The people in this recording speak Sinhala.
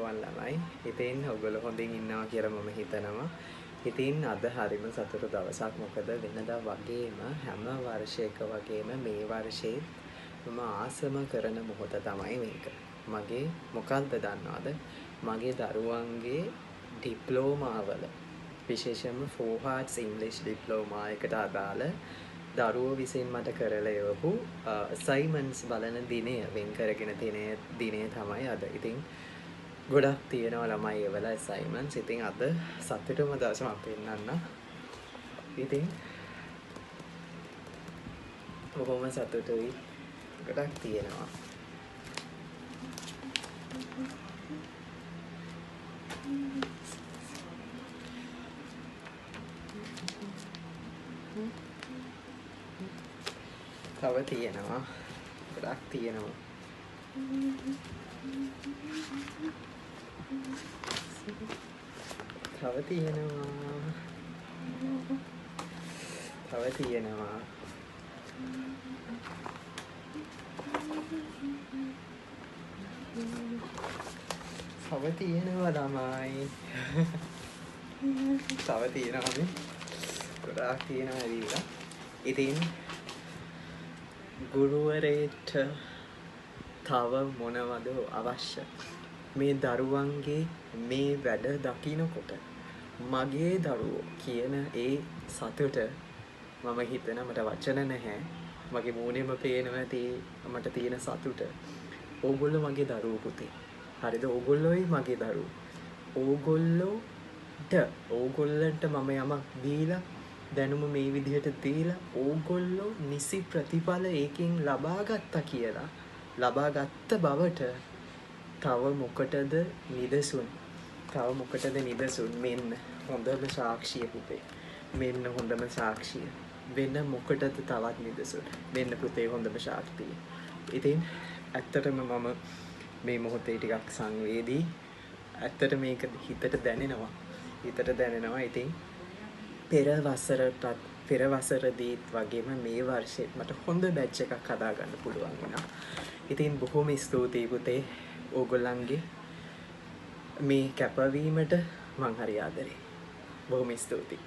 දරුවන් ළමයි. ඉතින් ඔයගොල්ලෝ හොඳින් ඉන්නවා කියලා මම හිතනවා. ඉතින් අද හරිම සතුටු දවසක්. මොකද වෙනදා වගේම හැම වර්ෂයක වගේම මේ වර්ෂේ මම ආසම කරන මොහොත තමයි මේක. මගේ මොකක්ද දන්නවද? මගේ දරුවන්ගේ ඩිප්ලෝමාවල විශේෂයෙන්ම 4 Arts English ඩිප්ලෝමා එකට අදාළ දරුවෝ විසින් මට කරලා එවපු අසයින්මන්ට්ස් බලන දිනය වෙන් කරගෙන තියෙන දිනය තමයි අද. ඉතින් ගොඩක් තියෙනවා ළමයි එවලා අසයින්මන්ට්ස්. ඉතින් අද සතුටුම දවස මම පෙන්නන්න. ඉතින් බොහොම සතුටුයි. ගොඩක් තියෙනවා. තව තියෙනවා. ගොඩක් තියෙනවා. තව තියෙනවා. තව තියෙනවා. තව තියෙනවා ළමයි. තව තියෙනවා මේ. ගොඩක් තියෙනවා ඇවිල්ලා. ඉතින් ගුරුවරේට තව මොනවද අවශ්‍ය? මේ දරුවන්ගේ මේ වැඩ දකිනකොට මගේ දරුවෝ කියන ඒ සතුට මම හිතන මට වචන නැහැ. මගේ මූණෙම පේනවා මට තියෙන සතුට. ඕගොල්ලෝ මගේ දරුවෝ පුතේ. හරිද? ඕගොල්ලෝයි මගේ දරුවෝ. ඕගොල්ලන්ට මම යමක් දීලා දැනුම මේ විදිහට දීලා ඕගොල්ලෝ නිසි ප්‍රතිඵල ඒකෙන් ලබා ගත්තා කියලා ලබා ගත්ත බවට තව මොකටද නිදසුන්? තව මොකටද නිදසුන්? මෙන්න හොඳම සාක්ෂිය පුතේ. මෙන්න හොඳම සාක්ෂිය. වෙන මොකටද තවත් නිදසුන්? මෙන්න පුතේ හොඳම සාක්ෂිය. ඉතින් ඇත්තටම මම මේ මොහොතේ ටිකක් සංවේදී. ඇත්තට මේක හිතට දැනෙනවා. ඉතින් පෙර වසරදීත් වගේම මේ වර්ෂෙත් මට හොඳ බැච් එකක් හදාගන්න පුළුවන් වුණා. ඉතින් බොහොම ස්තුතියි පුතේ ඕගොල්ලන්ගේ මේ කැපවීමට මං හරි ආදරේ. බොහොම ස්තුතියි.